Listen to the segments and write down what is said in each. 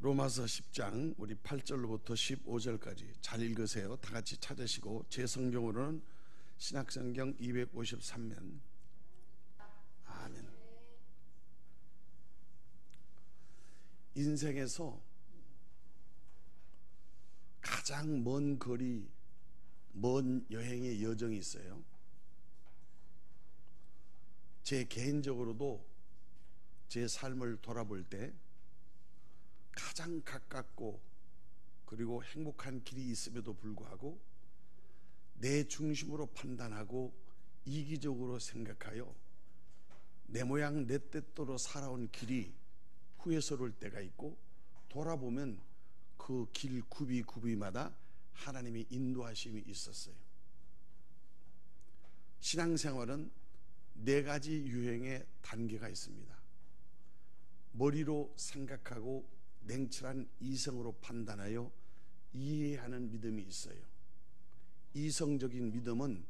로마서 10장 우리 8절로부터 15절까지 잘 읽으세요. 다 같이 찾으시고 제 성경으로는 신약성경 253면. 아멘. 인생에서 가장 먼 거리, 먼 여행의 여정이 있어요. 제 개인적으로도 제 삶을 돌아볼 때 가장 가깝고 그리고 행복한 길이 있음에도 불구하고 내 중심으로 판단하고 이기적으로 생각하여 내 모양 내 뜻대로 살아온 길이 후회스러울 때가 있고, 돌아보면 그 길 구비마다 하나님의 인도하심이 있었어요. 신앙생활은 4가지 유형의 단계가 있습니다. 머리로 생각하고 냉철한 이성으로 판단하여 이해하는 믿음이 있어요. 이성적인 믿음은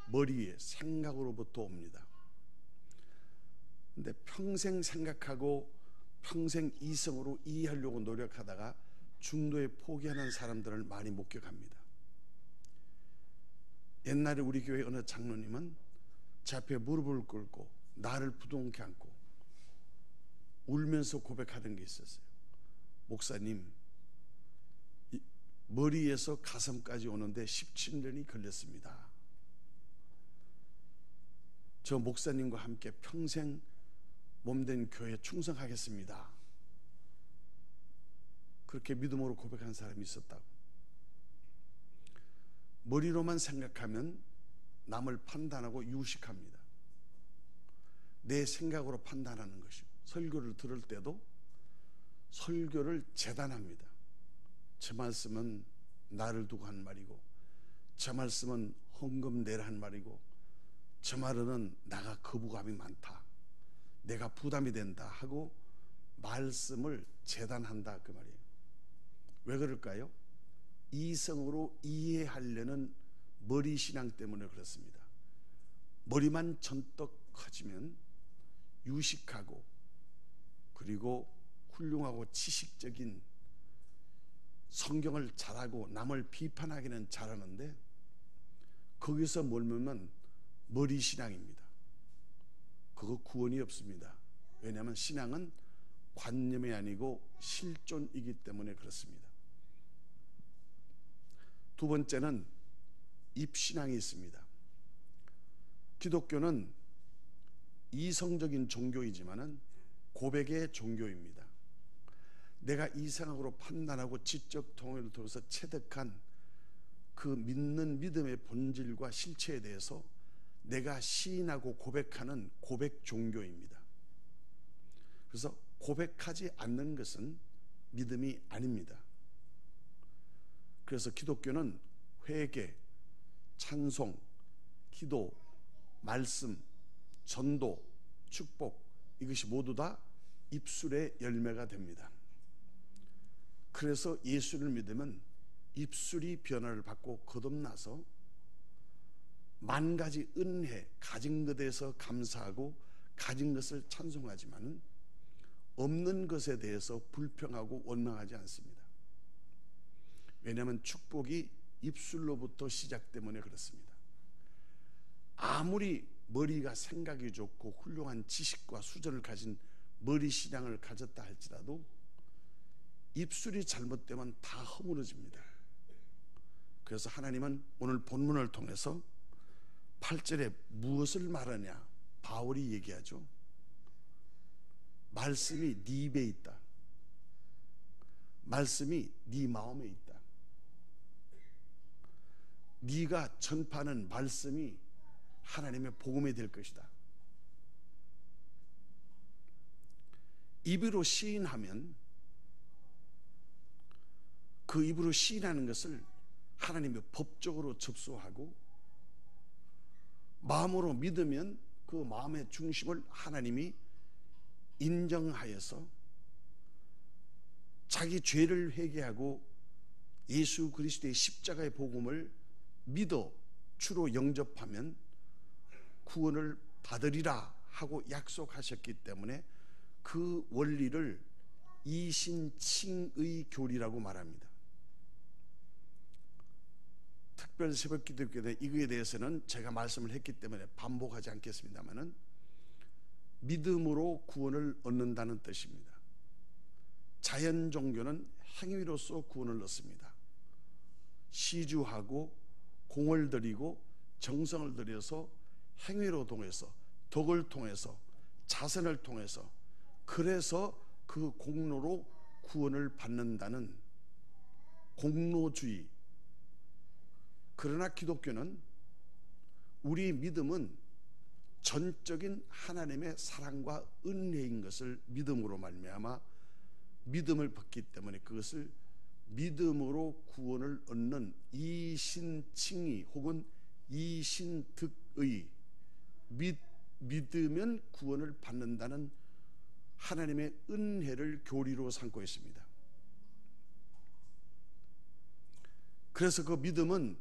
머리의 생각으로부터 옵니다. 근데 평생 생각하고 평생 이성으로 이해하려고 노력하다가 중도에 포기하는 사람들을 많이 목격합니다. 옛날에 우리 교회 어느 장로님은 제 앞에 무릎을 꿇고 나를 부둥켜 안고 울면서 고백하던 게 있었어요. 목사님, 머리에서 가슴까지 오는데 17년이 걸렸습니다. 저 목사님과 함께 평생 몸된 교회에 충성하겠습니다. 그렇게 믿음으로 고백한 사람이 있었다고. 머리로만 생각하면 남을 판단하고 유식합니다. 내 생각으로 판단하는 것이고, 설교를 들을 때도 설교를 재단합니다. 저 말씀은 나를 두고 한 말이고, 저 말씀은 헌금 내라 한 말이고, 저 말은 나가 거부감이 많다, 내가 부담이 된다 하고 말씀을 재단한다, 그 말이에요. 왜 그럴까요? 이성으로 이해하려는 머리 신앙 때문에 그렇습니다. 머리만 전떡 커지면 유식하고 그리고 훌륭하고 지식적인, 성경을 잘하고 남을 비판하기는 잘하는데 거기서 멀면 머리 신앙입니다. 그거 구원이 없습니다. 왜냐하면 신앙은 관념이 아니고 실존이기 때문에 그렇습니다. 두 번째는 입신앙이 있습니다. 기독교는 이성적인 종교이지만은 고백의 종교입니다. 내가 이성으로 판단하고 지적 통계를 통해서 체득한 그 믿는 믿음의 본질과 실체에 대해서 내가 시인하고 고백하는 고백 종교입니다. 그래서 고백하지 않는 것은 믿음이 아닙니다. 그래서 기독교는 회개, 찬송, 기도, 말씀, 전도, 축복, 이것이 모두 다 입술의 열매가 됩니다. 그래서 예수를 믿으면 입술이 변화를 받고 거듭나서 10,000가지 은혜, 가진 것에 대해서 감사하고 가진 것을 찬송하지만 없는 것에 대해서 불평하고 원망하지 않습니다. 왜냐하면 축복이 입술로부터 시작 때문에 그렇습니다. 아무리 머리가 생각이 좋고 훌륭한 지식과 수준을 가진 머리 신앙을 가졌다 할지라도 입술이 잘못되면 다 허물어집니다. 그래서 하나님은 오늘 본문을 통해서 8절에 무엇을 말하냐, 바울이 얘기하죠. 말씀이 네 입에 있다. 말씀이 네 마음에 있다. 네가 전파하는 말씀이 하나님의 복음이 될 것이다. 입으로 시인하면 그 입으로 시인하는 것을 하나님의 법적으로 접수하고, 마음으로 믿으면 그 마음의 중심을 하나님이 인정하여서 자기 죄를 회개하고 예수 그리스도의 십자가의 복음을 믿어 주로 영접하면 구원을 받으리라 하고 약속하셨기 때문에 그 원리를 이신칭의 교리라고 말합니다. 특별 새벽 기도교회 이거에 대해서는 제가 말씀을 했기 때문에 반복하지 않겠습니다만은 믿음으로 구원을 얻는다는 뜻입니다. 자연 종교는 행위로서 구원을 얻습니다. 시주하고 공을 들이고 정성을 들여서 행위로 통해서 덕을 통해서 자선을 통해서 그래서 그 공로로 구원을 받는다는 공로주의. 그러나 기독교는 우리의 믿음은 전적인 하나님의 사랑과 은혜인 것을 믿음으로 말미암아 믿음을 받기 때문에 그것을 믿음으로 구원을 얻는 이신칭의 혹은 이신득의 믿으면 구원을 받는다는 하나님의 은혜를 교리로 삼고 있습니다. 그래서 그 믿음은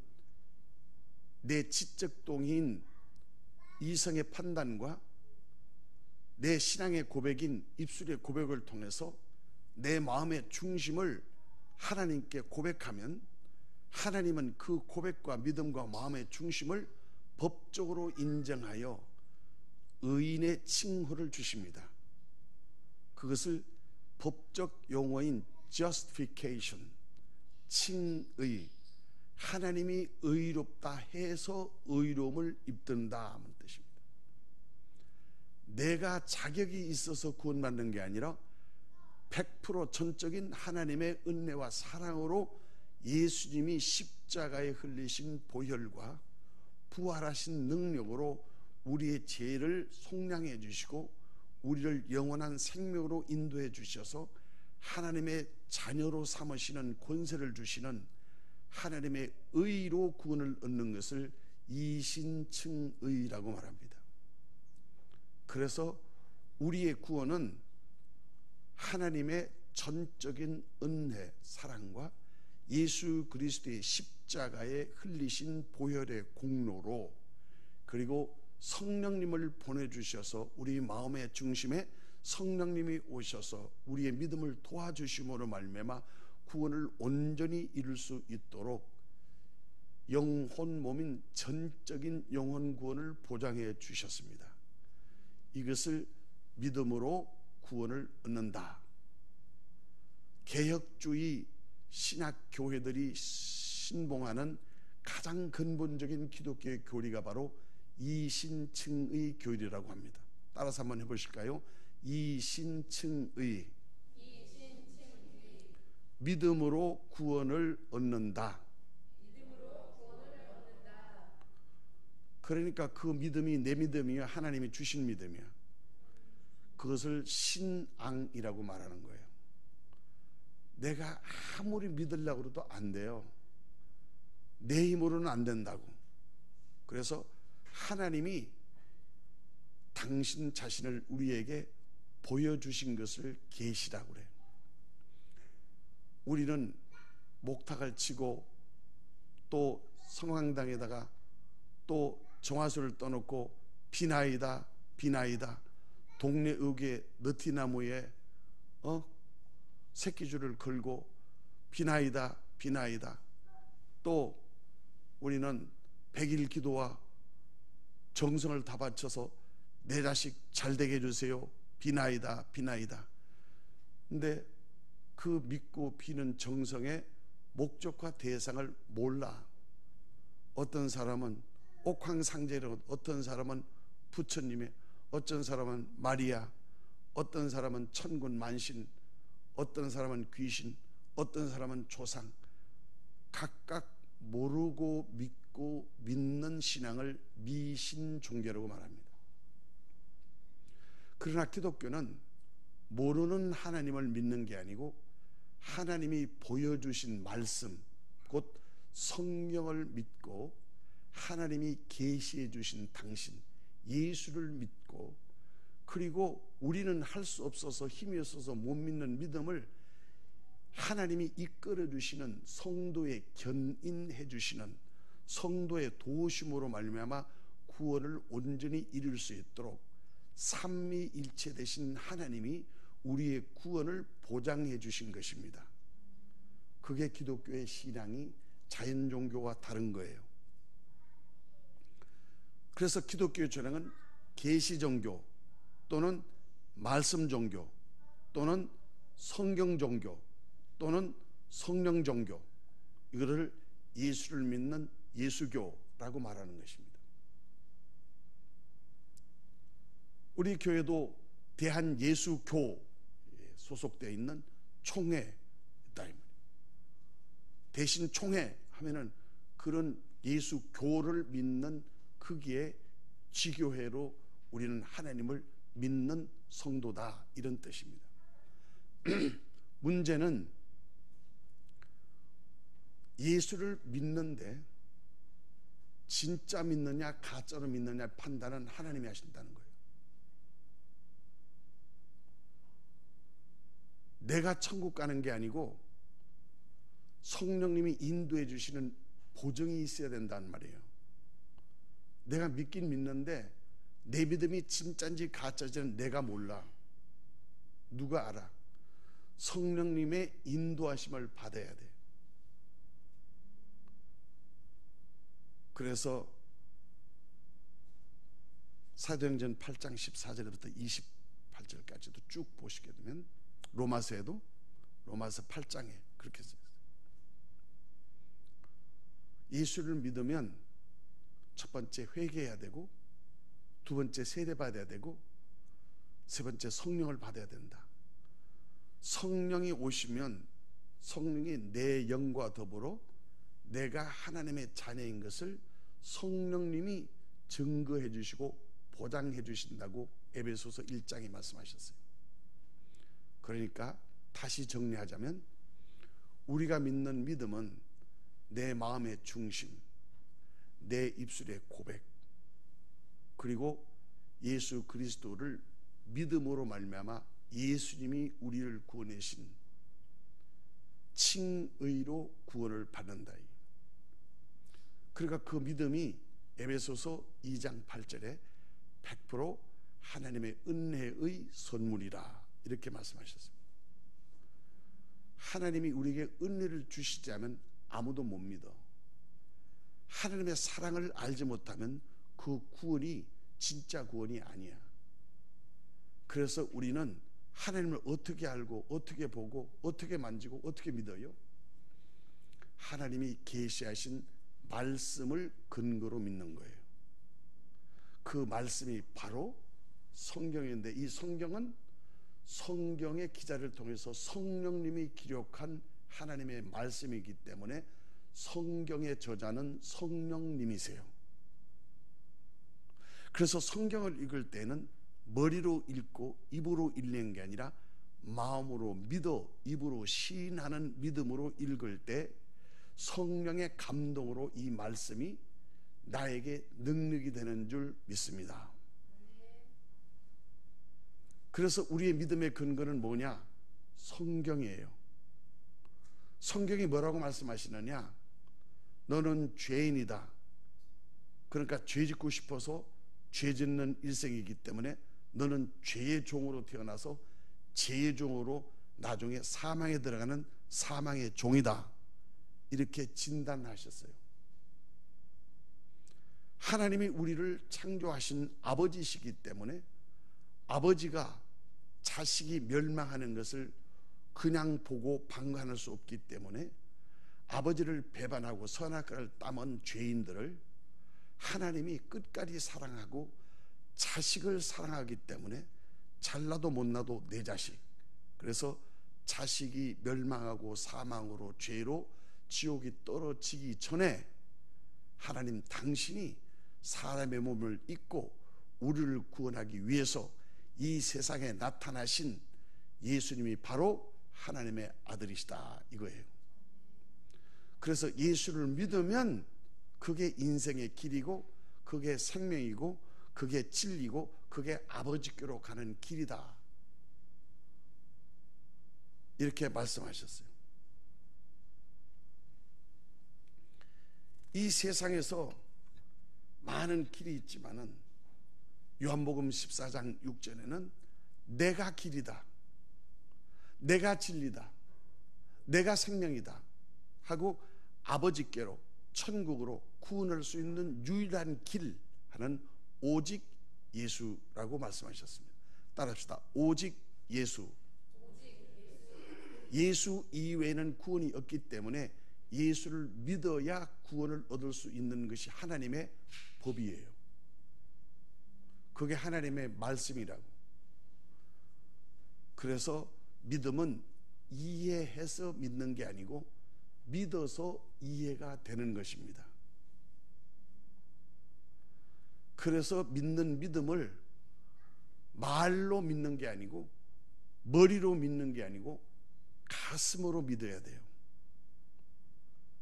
내 지적 동의인 이성의 판단과 내 신앙의 고백인 입술의 고백을 통해서 내 마음의 중심을 하나님께 고백하면 하나님은 그 고백과 믿음과 마음의 중심을 법적으로 인정하여 의인의 칭호를 주십니다. 그것을 법적 용어인 justification, 칭의, 하나님이 의롭다 해서 의로움을 입든다 하는 뜻입니다. 내가 자격이 있어서 구원받는 게 아니라 100% 전적인 하나님의 은혜와 사랑으로 예수님이 십자가에 흘리신 보혈과 부활하신 능력으로 우리의 죄를 속량해 주시고 우리를 영원한 생명으로 인도해 주셔서 하나님의 자녀로 삼으시는 권세를 주시는 하나님의 의로 구원을 얻는 것을 이신칭의라고 말합니다. 그래서 우리의 구원은 하나님의 전적인 은혜, 사랑과 예수 그리스도의 십자가에 흘리신 보혈의 공로로 그리고 성령님을 보내주셔서 우리 마음의 중심에 성령님이 오셔서 우리의 믿음을 도와주심으로 말미암아 구원을 온전히 이룰 수 있도록 영혼 몸인 전적인 영혼 구원을 보장해 주셨습니다. 이것을 믿음으로 구원을 얻는다. 개혁주의 신학교회들이 신봉하는 가장 근본적인 기독교의 교리가 바로 이신칭의 교리라고 합니다. 따라서 한번 해보실까요? 이신칭의. 믿음으로 구원을 얻는다. 그러니까 그 믿음이 내 믿음이야, 하나님이 주신 믿음이야. 그것을 신앙이라고 말하는 거예요. 내가 아무리 믿으려고 해도 안 돼요. 내 힘으로는 안 된다고. 그래서 하나님이 당신 자신을 우리에게 보여주신 것을 계시라고 그래요. 우리는 목탁을 치고 또 성황당에다가 또 정화수를 떠놓고 비나이다 비나이다 동네 의궤 느티나무에 새끼줄을 걸고 비나이다 비나이다 또 우리는 100일 기도와 정성을 다 바쳐서 내 자식 잘되게 해주세요 비나이다 비나이다. 근데 그 믿고 비는 정성의 목적과 대상을 몰라. 어떤 사람은 옥황상제로, 어떤 사람은 부처님의, 어떤 사람은 마리아, 어떤 사람은 천군 만신, 어떤 사람은 귀신, 어떤 사람은 조상. 각각 모르고 믿고 믿는 신앙을 미신 종교라고 말합니다. 그러나 기독교는 모르는 하나님을 믿는 게 아니고 하나님이 보여주신 말씀, 곧 성령을 믿고 하나님이 계시해 주신 당신 예수를 믿고 그리고 우리는 할 수 없어서 힘이 없어서 못 믿는 믿음을 하나님이 이끌어 주시는 성도의 견인해 주시는 성도의 도우심으로 말미암아 구원을 온전히 이룰 수 있도록 삼위일체 되신 하나님이 우리의 구원을 보장해 주신 것입니다. 그게 기독교의 신앙이 자연 종교와 다른 거예요. 그래서 기독교의 전형은 계시 종교 또는 말씀 종교 또는 성경 종교 또는 성령 종교, 이거를 예수를 믿는 예수교라고 말하는 것입니다. 우리 교회도 대한예수교 소속되어 있는 총회다. 대신 총회 하면은 그런 예수교를 믿는 크기의 지교회로 우리는 하나님을 믿는 성도다, 이런 뜻입니다. 문제는 예수를 믿는데 진짜 믿느냐 가짜로 믿느냐 판단은 하나님이 하신다는 거예요. 내가 천국 가는 게 아니고 성령님이 인도해 주시는 보증이 있어야 된다는 말이에요. 내가 믿긴 믿는데 내 믿음이 진짜인지 가짜인지는 내가 몰라. 누가 알아? 성령님의 인도하심을 받아야 돼. 그래서 사도행전 8장 14절부터 28절까지도 쭉 보시게 되면 로마서에도 로마서 8장에 그렇게 써있어요. 예수를 믿으면 첫 번째 회개해야 되고, 두 번째 세례받아야 되고, 세 번째 성령을 받아야 된다. 성령이 오시면 성령이 내 영과 더불어 내가 하나님의 자녀인 것을 성령님이 증거해 주시고 보장해 주신다고 에베소서 1장에 말씀하셨어요. 그러니까 다시 정리하자면 우리가 믿는 믿음은 내 마음의 중심, 내 입술의 고백, 그리고 예수 그리스도를 믿음으로 말미암아 예수님이 우리를 구원하신 칭의로 구원을 받는다. 그러니까 그 믿음이 에베소서 2장 8절에 100% 하나님의 은혜의 선물이라 이렇게 말씀하셨습니다. 하나님이 우리에게 은혜를 주시지 않으면 아무도 못 믿어. 하나님의 사랑을 알지 못하면 그 구원이 진짜 구원이 아니야. 그래서 우리는 하나님을 어떻게 알고 어떻게 보고 어떻게 만지고 어떻게 믿어요? 하나님이 계시하신 말씀을 근거로 믿는 거예요. 그 말씀이 바로 성경인데, 이 성경은 성경의 기자를 통해서 성령님이 기록한 하나님의 말씀이기 때문에 성경의 저자는 성령님이세요. 그래서 성경을 읽을 때는 머리로 읽고 입으로 읽는 게 아니라 마음으로 믿어 입으로 시인하는 믿음으로 읽을 때 성령의 감동으로 이 말씀이 나에게 능력이 되는 줄 믿습니다. 그래서 우리의 믿음의 근거는 뭐냐? 성경이에요. 성경이 뭐라고 말씀하시느냐? 너는 죄인이다. 그러니까 죄 짓고 싶어서 죄 짓는 일생이기 때문에 너는 죄의 종으로 태어나서 죄의 종으로 나중에 사망에 들어가는 사망의 종이다. 이렇게 진단하셨어요. 하나님이 우리를 창조하신 아버지시기 때문에 아버지가 자식이 멸망하는 것을 그냥 보고 방관할 수 없기 때문에 아버지를 배반하고 선악과를 따먹은 죄인들을 하나님이 끝까지 사랑하고 자식을 사랑하기 때문에 잘나도 못나도 내 자식, 그래서 자식이 멸망하고 사망으로 죄로 지옥이 떨어지기 전에 하나님 당신이 사람의 몸을 입고 우리를 구원하기 위해서 이 세상에 나타나신 예수님이 바로 하나님의 아들이시다 이거예요. 그래서 예수를 믿으면 그게 인생의 길이고 그게 생명이고 그게 진리고 그게 아버지께로 가는 길이다 이렇게 말씀하셨어요. 이 세상에서 많은 길이 있지만은 요한복음 14장 6절에는 내가 길이다, 내가 진리다, 내가 생명이다 하고 아버지께로 천국으로 구원할 수 있는 유일한 길 하는 오직 예수라고 말씀하셨습니다. 따라합시다. 오직 예수. 예수 이외에는 구원이 없기 때문에 예수를 믿어야 구원을 얻을 수 있는 것이 하나님의 법이에요. 그게 하나님의 말씀이라고. 그래서 믿음은 이해해서 믿는 게 아니고 믿어서 이해가 되는 것입니다. 그래서 믿는 믿음을 말로 믿는 게 아니고 머리로 믿는 게 아니고 가슴으로 믿어야 돼요.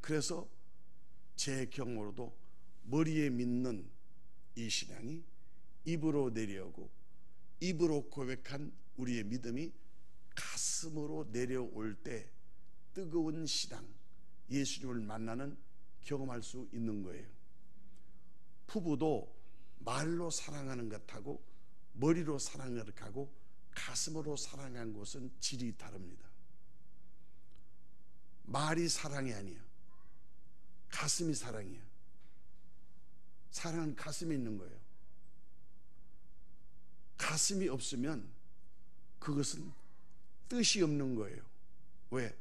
그래서 제 경우로도 머리에 믿는 이 신앙이 입으로 내려오고 입으로 고백한 우리의 믿음이 가슴으로 내려올 때 뜨거운 신앙, 예수님을 만나는 경험할 수 있는 거예요. 부부도 말로 사랑하는 것하고 머리로 사랑하는 것하고 가슴으로 사랑하는 것은 질이 다릅니다. 말이 사랑이 아니야. 가슴이 사랑이야. 사랑은 가슴에 있는 거예요. 가슴이 없으면 그것은 뜻이 없는 거예요. 왜?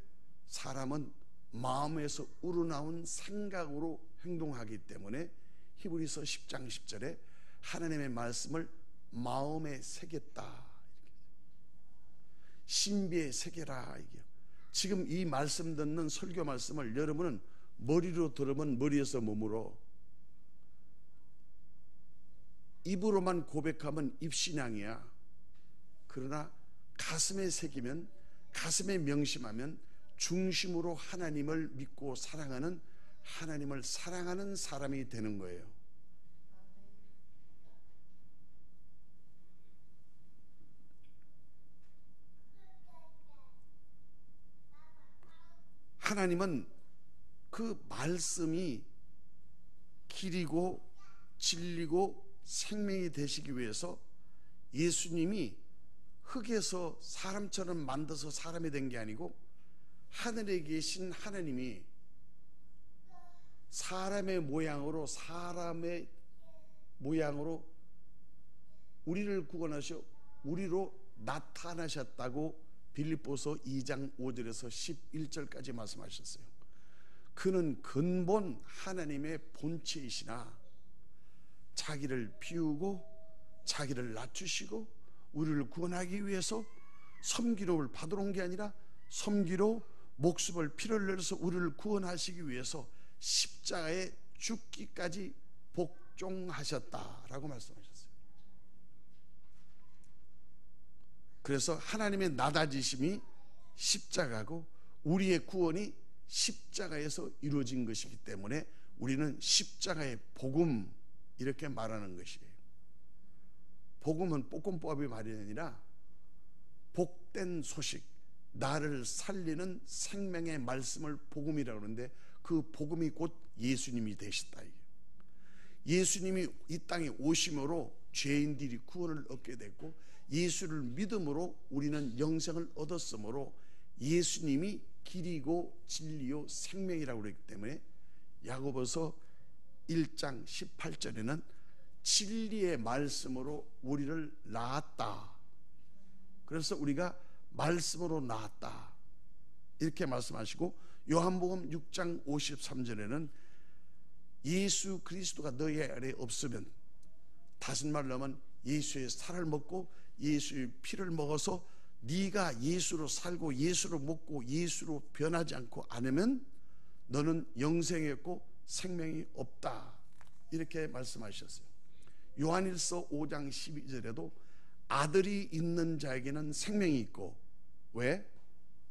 사람은 마음에서 우러나온 생각으로 행동하기 때문에 히브리서 10장 10절에 하나님의 말씀을 마음에 새겼다, 신비에 새겨라. 이게 지금 이 말씀 듣는 설교 말씀을 여러분은 머리로 들으면 머리에서 머물어, 입으로만 고백하면 입신앙이야. 그러나 가슴에 새기면, 가슴에 명심하면 중심으로 하나님을 믿고 사랑하는, 하나님을 사랑하는 사람이 되는 거예요. 하나님은 그 말씀이 길이고 진리고 생명이 되시기 위해서 예수님이 흙에서 사람처럼 만들어서 사람이 된 게 아니고 하늘에 계신 하나님이 사람의 모양으로 우리를 구원하셔 우리로 나타나셨다고 빌립보서 2장 5절에서 11절까지 말씀하셨어요. 그는 근본 하나님의 본체이시나 자기를 비우고 자기를 낮추시고 우리를 구원하기 위해서 섬기로를 받으러 온 게 아니라 섬기로 목숨을 피를 흘려서 우리를 구원하시기 위해서 십자가에 죽기까지 복종하셨다라고 말씀하셨어요. 그래서 하나님의 낮아지심이 십자가고 우리의 구원이 십자가에서 이루어진 것이기 때문에 우리는 십자가의 복음 이렇게 말하는 것이에요. 복음은 볶음밥이 말이 아니라 복된 소식, 나를 살리는 생명의 말씀을 복음이라고 하는데 그 복음이 곧 예수님이 되시다. 예수님이 이 땅에 오심으로 죄인들이 구원을 얻게 됐고 예수를 믿음으로 우리는 영생을 얻었으므로 예수님이 길이고 진리요 생명이라고 그랬기 때문에 야고보서 1장 18절에는 진리의 말씀으로 우리를 낳았다. 그래서 우리가 말씀으로 낳았다 이렇게 말씀하시고 요한복음 6장 53절에는 예수 그리스도가 너희 안에 없으면, 다시 말로 하면 예수의 살을 먹고 예수의 피를 먹어서 네가 예수로 살고 예수로 먹고 예수로 변하지 않고 않으면 너는 영생이 없고 생명이 없다 이렇게 말씀하셨어요. 요한일서 5장 12절에도 아들이 있는 자에게는 생명이 있고, 왜?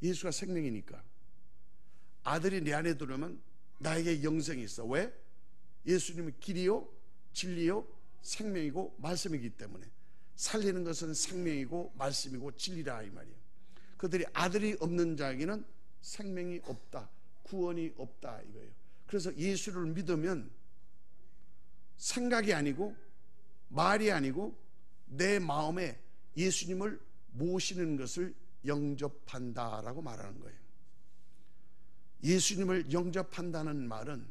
예수가 생명이니까. 아들이 내 안에 들어오면 나에게 영생이 있어. 왜? 예수님이 길이요 진리요 생명이고 말씀이기 때문에. 살리는 것은 생명이고 말씀이고 진리라 이 말이에요. 그들이 아들이 없는 자에게는 생명이 없다, 구원이 없다 이거예요. 그래서 예수를 믿으면 생각이 아니고 말이 아니고 내 마음에 예수님을 모시는 것을 영접한다라고 말하는 거예요. 예수님을 영접한다는 말은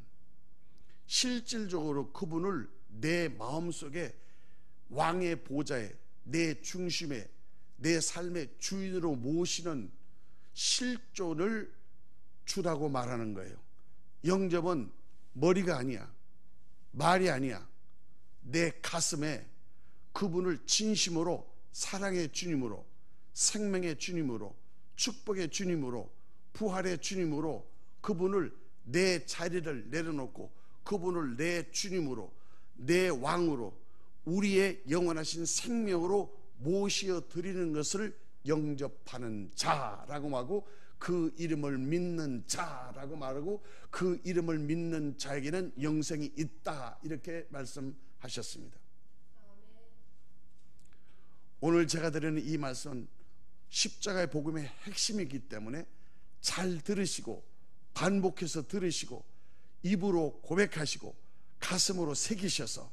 실질적으로 그분을 내 마음속에 왕의 보좌에, 내 중심에, 내 삶의 주인으로 모시는 실존을 주라고 말하는 거예요. 영접은 머리가 아니야, 말이 아니야. 내 가슴에 그분을 진심으로 사랑의 주님으로, 생명의 주님으로, 축복의 주님으로, 부활의 주님으로 그분을 내 자리를 내려놓고 그분을 내 주님으로, 내 왕으로, 우리의 영원하신 생명으로 모시어 드리는 것을 영접하는 자라고 하고, 그 이름을 믿는 자라고 말하고, 그 이름을 믿는 자에게는 영생이 있다, 이렇게 말씀하셨습니다. 오늘 제가 드리는 이 말씀은 십자가의 복음의 핵심이기 때문에 잘 들으시고 반복해서 들으시고 입으로 고백하시고 가슴으로 새기셔서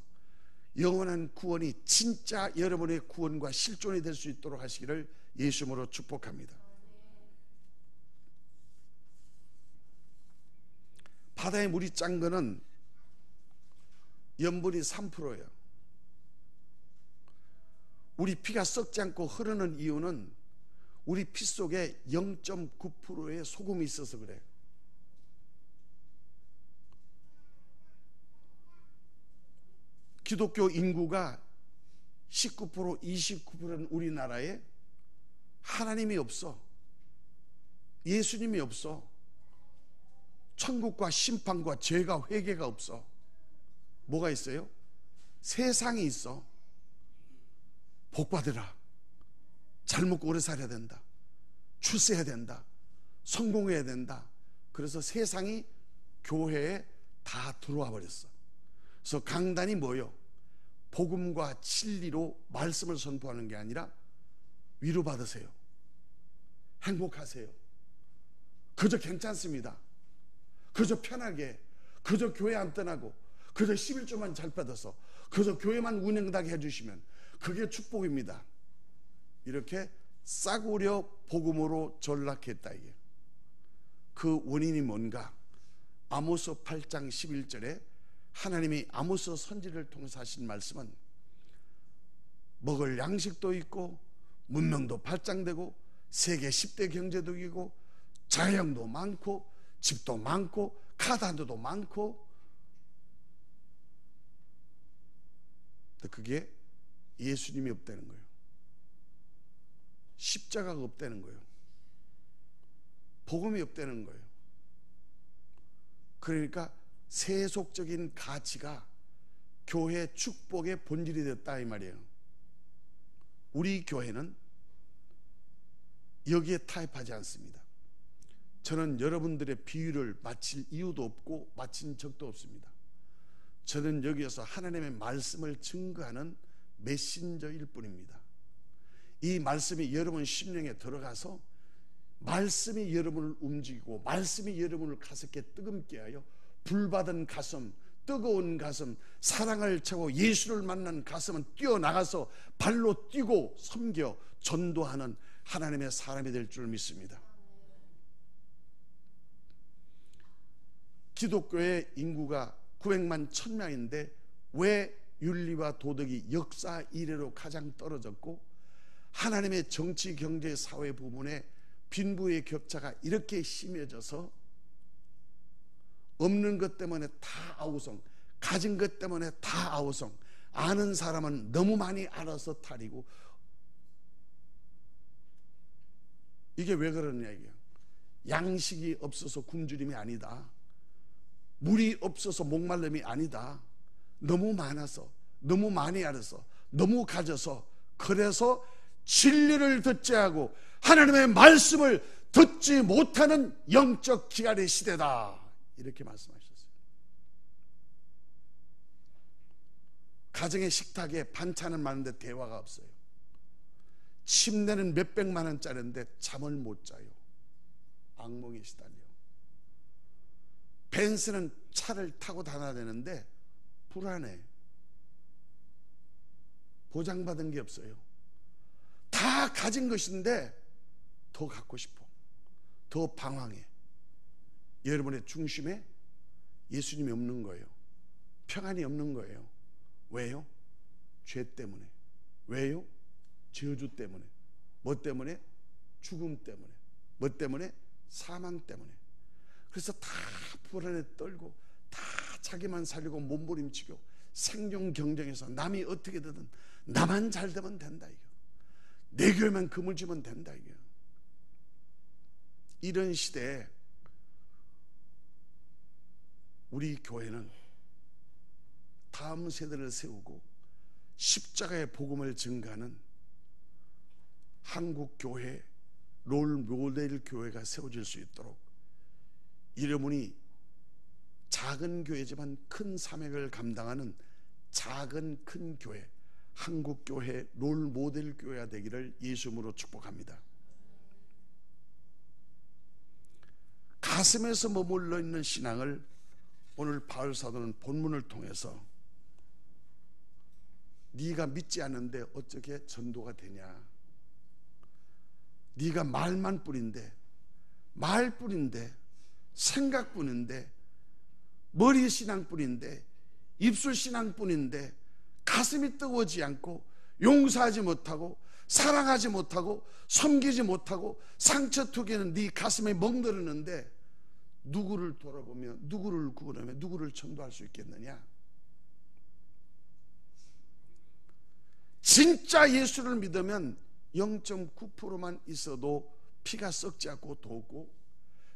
영원한 구원이 진짜 여러분의 구원과 실존이 될 수 있도록 하시기를 예수님으로 축복합니다. 바다의 물이 짠 거는 염분이 3%예요. 우리 피가 썩지 않고 흐르는 이유는 우리 피 속에 0.9%의 소금이 있어서 그래요. 기독교 인구가 19%, 29%는 우리나라에 하나님이 없어. 예수님이 없어. 천국과 심판과 죄가 회개가 없어. 뭐가 있어요? 세상이 있어. 복 받으라. 잘 먹고 오래 살아야 된다. 출세해야 된다. 성공해야 된다. 그래서 세상이 교회에 다 들어와 버렸어. 그래서 강단이 뭐요? 복음과 진리로 말씀을 선포하는 게 아니라 위로받으세요. 행복하세요. 그저 괜찮습니다. 그저 편하게, 그저 교회 안 떠나고, 그저 11조만 잘 받아서, 그저 교회만 운영하게 해주시면 그게 축복입니다. 이렇게 싸구려 복음으로 전락했다. 이게 그 원인이 뭔가? 아모스 8장 11절에 하나님이 아모스 선지를 통해서 하신 말씀은 먹을 양식도 있고 문명도 발장되고 세계 10대 경제도 이고 자영도 많고 집도 많고 카단도 많고, 그게 예수님이 없다는 거예요. 십자가가 없다는 거예요. 복음이 없다는 거예요. 그러니까 세속적인 가치가 교회 축복의 본질이 됐다 이 말이에요. 우리 교회는 여기에 타협하지 않습니다. 저는 여러분들의 비유를 마칠 이유도 없고 마친 적도 없습니다. 저는 여기에서 하나님의 말씀을 증거하는 메신저일 뿐입니다. 이 말씀이 여러분 심령에 들어가서 말씀이 여러분을 움직이고 말씀이 여러분을 가슴에 뜨겁게 하여 불받은 가슴, 뜨거운 가슴, 사랑을 채워 예수를 만난 가슴은 뛰어나가서 발로 뛰고 섬겨 전도하는 하나님의 사람이 될 줄 믿습니다. 기독교의 인구가 900만 1000명인데 왜 윤리와 도덕이 역사 이래로 가장 떨어졌고 하나님의 정치, 경제, 사회 부분에 빈부의 격차가 이렇게 심해져서 없는 것 때문에 다 아우성, 가진 것 때문에 다 아우성, 아는 사람은 너무 많이 알아서 탈이고, 이게 왜 그러느냐 이게요. 양식이 없어서 굶주림이 아니다. 물이 없어서 목말름이 아니다. 너무 많아서, 너무 많이 알아서, 너무 가져서, 그래서 진리를 듣지 하고 하나님의 말씀을 듣지 못하는 영적 기갈의 시대다, 이렇게 말씀하셨어요. 가정의 식탁에 반찬은 많은데 대화가 없어요. 침대는 몇백만 원짜리인데 잠을 못 자요. 악몽에 시달려. 벤츠는 차를 타고 다녀야 되는데 불안해. 보장받은 게 없어요. 다 가진 것인데 더 갖고 싶어. 더 방황해. 여러분의 중심에 예수님이 없는 거예요. 평안이 없는 거예요. 왜요? 죄 때문에. 왜요? 저주 때문에. 뭐 때문에? 죽음 때문에. 뭐 때문에? 사망 때문에. 그래서 다 불안에 떨고 다 자기만 살려고 몸부림치고 생존 경쟁에서 남이 어떻게 되든 나만 잘 되면 된다 이거. 내 교회만 그물 지면 된다 이거. 이런 시대에 우리 교회는 다음 세대를 세우고 십자가의 복음을 증가하는 한국 교회 롤 모델 교회가 세워질 수 있도록 여러분이 작은 교회지만 큰 사명을 감당하는 작은 큰 교회, 한국 교회 롤 모델 교회가 되기를 예수님으로 축복합니다. 가슴에서 머물러 있는 신앙을 오늘 바울 사도는 본문을 통해서 네가 믿지 않는데 어떻게 전도가 되냐? 네가 말만 뿐인데, 말뿐인데, 생각뿐인데, 머리 신앙뿐인데, 입술 신앙뿐인데 가슴이 뜨거워지지 않고 용서하지 못하고 사랑하지 못하고 섬기지 못하고 상처 투기는 네 가슴에 멍들었는데 누구를 돌아보며 누구를 구원하며 누구를 전도할 수 있겠느냐? 진짜 예수를 믿으면 0.9%만 있어도 피가 썩지 않고 돋고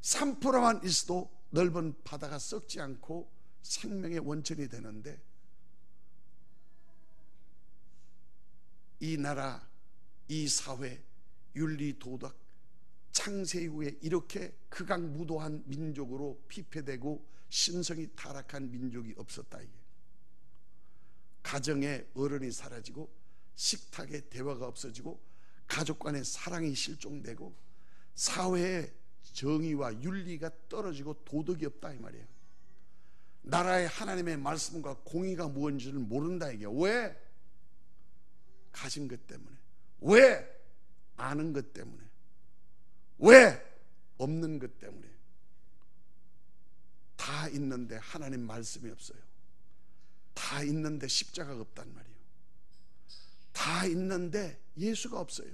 3%만 있어도 넓은 바다가 썩지 않고 생명의 원천이 되는데 이 나라, 이 사회, 윤리, 도덕, 창세 이후에 이렇게 극악무도한 민족으로 피폐되고 신성이 타락한 민족이 없었다. 이게 가정에 어른이 사라지고 식탁에 대화가 없어지고 가족 간의 사랑이 실종되고 사회의 정의와 윤리가 떨어지고 도덕이 없다 이 말이에요. 나라의 하나님의 말씀과 공의가 무엇인지를 모른다 이게. 왜? 가진 것 때문에. 왜? 아는 것 때문에. 왜? 없는 것 때문에. 다 있는데 하나님 말씀이 없어요. 다 있는데 십자가가 없단 말이에요. 다 있는데 예수가 없어요.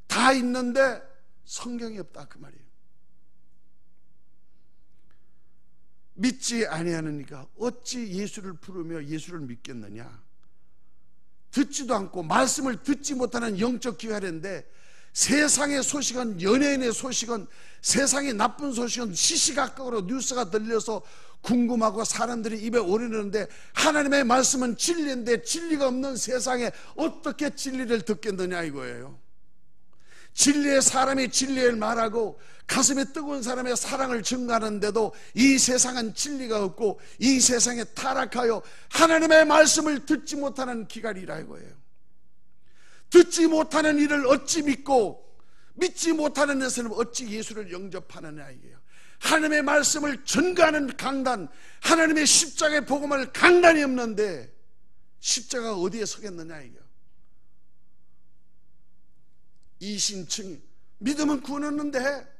다 있는데 성경이 없다 그 말이에요. 믿지 아니하느니까 어찌 예수를 부르며 예수를 믿겠느냐? 듣지도 않고 말씀을 듣지 못하는 영적 기회인데 세상의 소식은, 연예인의 소식은, 세상의 나쁜 소식은 시시각각으로 뉴스가 들려서 궁금하고 사람들이 입에 오르는데 하나님의 말씀은 진리인데 진리가 없는 세상에 어떻게 진리를 듣겠느냐 이거예요. 진리의 사람이 진리를 말하고 가슴에 뜨거운 사람의 사랑을 증가하는데도 이 세상은 진리가 없고 이 세상에 타락하여 하나님의 말씀을 듣지 못하는 기갈이라 이거예요. 듣지 못하는 이를 어찌 믿고 믿지 못하는 것을 어찌 예수를 영접하느냐 이게요. 하나님의 말씀을 전가하는 강단, 하나님의 십자가의 복음을 강단이 없는데 십자가가 어디에 서겠느냐 이게요. 이신층이 믿으면 구원했는데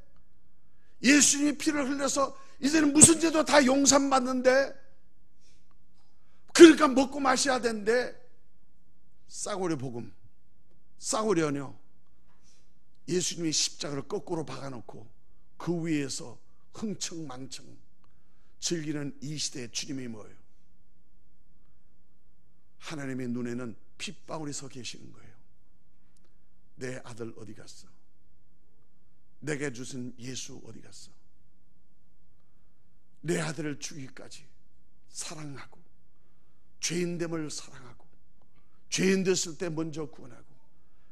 예수님이 피를 흘려서 이제는 무슨 죄도 다 용서받는데 그러니까 먹고 마셔야 되는데 싸구려 복음, 싸구려 언어, 예수님이 십자가를 거꾸로 박아놓고 그 위에서 흥청망청 즐기는 이 시대의 주님이 뭐예요? 하나님의 눈에는 핏방울이 서 계시는 거예요. 내 아들 어디 갔어? 내게 주신 예수 어디 갔어? 내 아들을 죽이기까지 사랑하고 죄인됨을 사랑하고 죄인 됐을 때 먼저 구원하고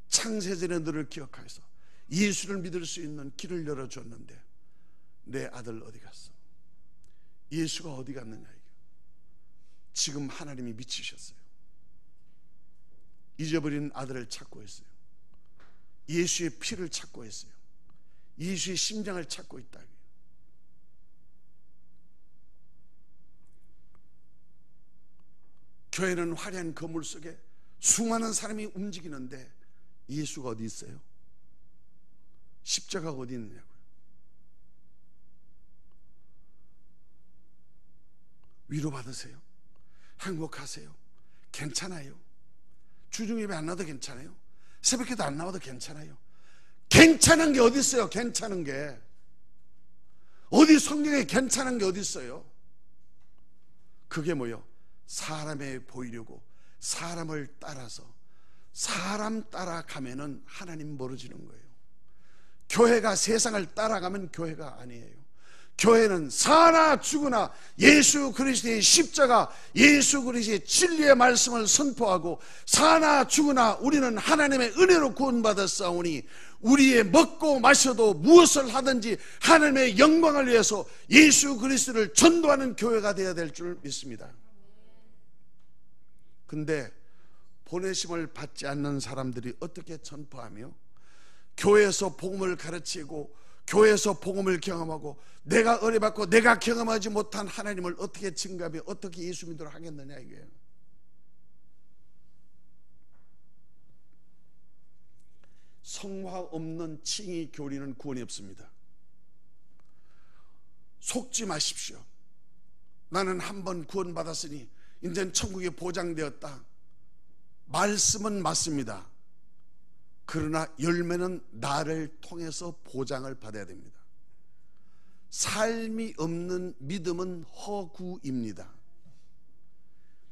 창세전에 너를 기억하여서 예수를 믿을 수 있는 길을 열어줬는데 내 아들 어디 갔어? 예수가 어디 갔느냐 이게. 지금 하나님이 미치셨어요. 잊어버린 아들을 찾고 있어요. 예수의 피를 찾고 있어요. 예수의 심장을 찾고 있다. 교회는 화려한 건물 속에 수많은 사람이 움직이는데 예수가 어디 있어요? 십자가가 어디 있느냐고요. 위로받으세요. 행복하세요. 괜찮아요. 주중 예배 안 나와도 괜찮아요. 새벽기도 안 나와도 괜찮아요. 괜찮은 게 어디 있어요? 괜찮은 게 어디, 성경에 괜찮은 게 어디 있어요? 그게 뭐요? 사람에 보이려고 사람을 따라서 사람 따라가면은 하나님 멀어지는 거예요. 교회가 세상을 따라가면 교회가 아니에요. 교회는 사나 죽으나 예수 그리스도의 십자가, 예수 그리스도의 진리의 말씀을 선포하고 사나 죽으나 우리는 하나님의 은혜로 구원받았사오니 우리의 먹고 마셔도 무엇을 하든지 하나님의 영광을 위해서 예수 그리스도를 전도하는 교회가 되어야 될 줄 믿습니다. 근데 보내심을 받지 않는 사람들이 어떻게 전파하며 교회에서 복음을 가르치고 교회에서 복음을 경험하고 내가 은혜받고 내가 경험하지 못한 하나님을 어떻게 증거하며 어떻게 예수 믿도록 하겠느냐 이거예요. 성화 없는 칭의 교리는 구원이 없습니다. 속지 마십시오. 나는 한번 구원받았으니 이제는 천국에 보장되었다. 말씀은 맞습니다. 그러나 열매는 나를 통해서 보장을 받아야 됩니다. 삶이 없는 믿음은 허구입니다.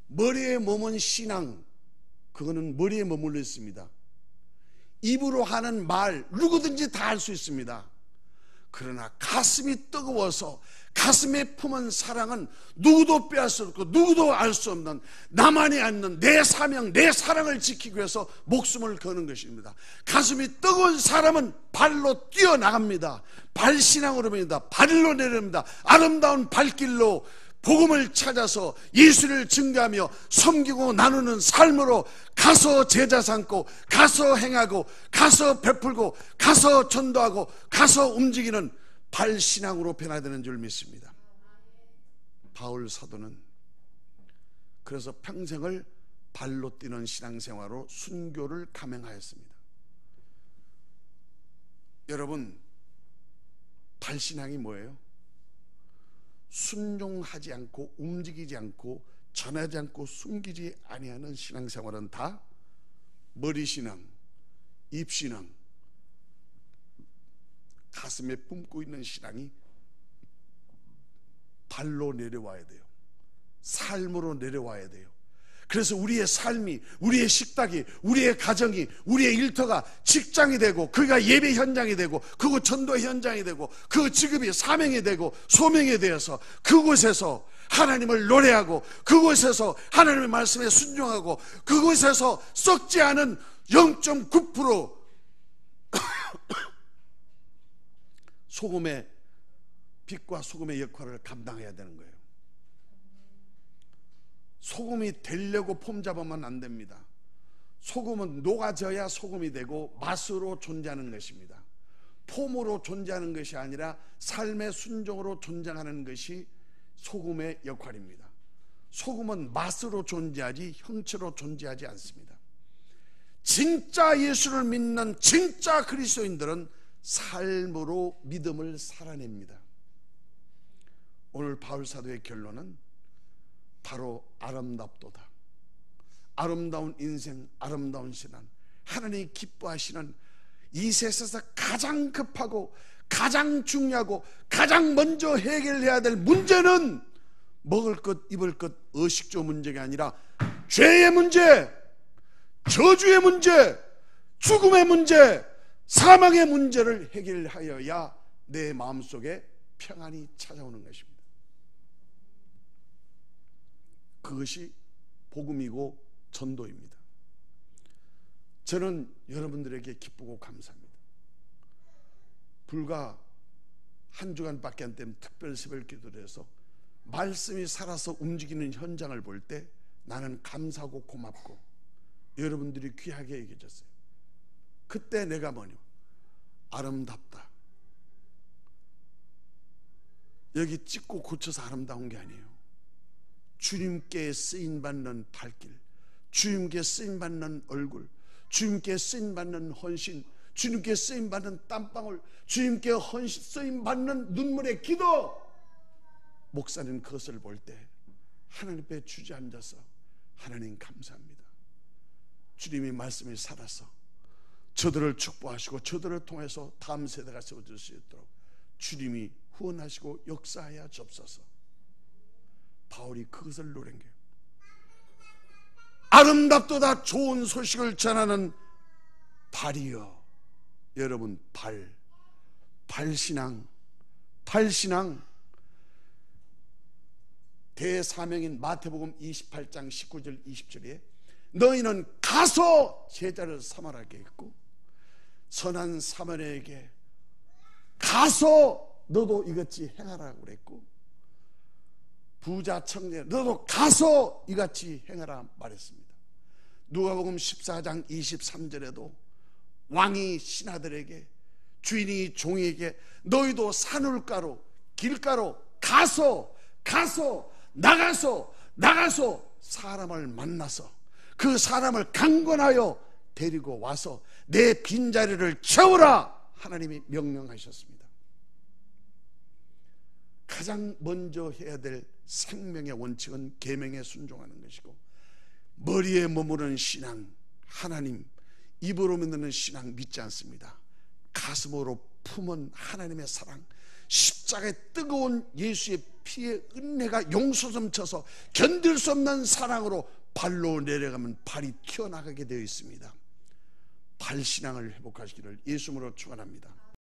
머리에 머문 신앙, 그거는 머리에 머물러 있습니다. 입으로 하는 말 누구든지 다 할 수 있습니다. 그러나 가슴이 뜨거워서 가슴에 품은 사랑은 누구도 빼앗을 수 없고 누구도 알 수 없는 나만이 앉는 내 사명, 내 사랑을 지키기 위해서 목숨을 거는 것입니다. 가슴이 뜨거운 사람은 발로 뛰어나갑니다. 발신앙으로 봅니다. 발로 내려옵니다. 아름다운 발길로 복음을 찾아서 예수를 증거하며 섬기고 나누는 삶으로 가서 제자 삼고 가서 행하고 가서 베풀고 가서 전도하고 가서 움직이는 발신앙으로 변화되는 줄 믿습니다. 바울 사도는 그래서 평생을 발로 뛰는 신앙생활로 순교를 감행하였습니다. 여러분, 발신앙이 뭐예요? 순종하지 않고 움직이지 않고 전하지 않고 숨기지 아니하는 신앙생활은 다 머리신앙, 입신앙, 가슴에 품고 있는 신앙이 발로 내려와야 돼요. 삶으로 내려와야 돼요. 그래서 우리의 삶이, 우리의 식탁이, 우리의 가정이, 우리의 일터가 직장이 되고 그가 예배 현장이 되고 그곳 전도 현장이 되고 그 직업이 사명이 되고 소명이 되어서 그곳에서 하나님을 노래하고 그곳에서 하나님의 말씀에 순종하고 그곳에서 썩지 않은 0.9% 소금의 빛과 소금의 역할을 감당해야 되는 거예요. 소금이 되려고 폼 잡으면 안 됩니다. 소금은 녹아져야 소금이 되고 맛으로 존재하는 것입니다. 폼으로 존재하는 것이 아니라 삶의 순종으로 존재하는 것이 소금의 역할입니다. 소금은 맛으로 존재하지 형체로 존재하지 않습니다. 진짜 예수를 믿는 진짜 그리스도인들은 삶으로 믿음을 살아냅니다. 오늘 바울 사도의 결론은 바로 아름답도다. 아름다운 인생, 아름다운 신앙, 하나님이 기뻐하시는 이 세상에서 가장 급하고 가장 중요하고 가장 먼저 해결해야 될 문제는 먹을 것, 입을 것, 의식주 문제가 아니라 죄의 문제, 저주의 문제, 죽음의 문제, 사망의 문제를 해결하여야 내 마음속에 평안이 찾아오는 것입니다. 그것이 복음이고 전도입니다. 저는 여러분들에게 기쁘고 감사합니다. 불과 한 주간밖에 안 된 특별 새벽 기도를 해서 말씀이 살아서 움직이는 현장을 볼 때 나는 감사하고 고맙고 여러분들이 귀하게 여겨졌어요. 그때 내가 뭐냐? 아름답다. 여기 찍고 고쳐서 아름다운 게 아니에요. 주님께 쓰임받는 발길, 주님께 쓰임받는 얼굴, 주님께 쓰임받는 헌신, 주님께 쓰임받는 땀방울, 주님께 쓰임받는 눈물의 기도. 목사는 그것을 볼 때 하나님 앞에 주저앉아서 하나님 감사합니다. 주님의 말씀이 살아서 저들을 축복하시고 저들을 통해서 다음 세대가 세워질 수 있도록 주님이 후원하시고 역사하여 주옵소서. 바울이 그것을 노린 거예요. 아름답도다 좋은 소식을 전하는 발이여. 여러분, 발신앙. 대사명인 마태복음 28장 19절 20절에 너희는 가서 제자를 삼아라게 했고, 선한 사마리아에게 가서 너도 이같이 행하라고 그랬고, 부자 청년 너도 가서 이같이 행하라 말했습니다. 누가복음 14장 23절에도 왕이 신하들에게, 주인이 종에게 너희도 산울가로 길가로 가서 나가서 사람을 만나서 그 사람을 강권하여 데리고 와서 내 빈자리를 채우라 하나님이 명령하셨습니다. 가장 먼저 해야 될 생명의 원칙은 계명에 순종하는 것이고, 머리에 머무르는 신앙, 하나님, 입으로 믿는 신앙 믿지 않습니다. 가슴으로 품은 하나님의 사랑, 십자가의 뜨거운 예수의 피의 은혜가 용서 넘쳐서 견딜 수 없는 사랑으로 발로 내려가면 발이 튀어나가게 되어 있습니다. 발신앙을 회복하시기를 예수님으로 축원합니다.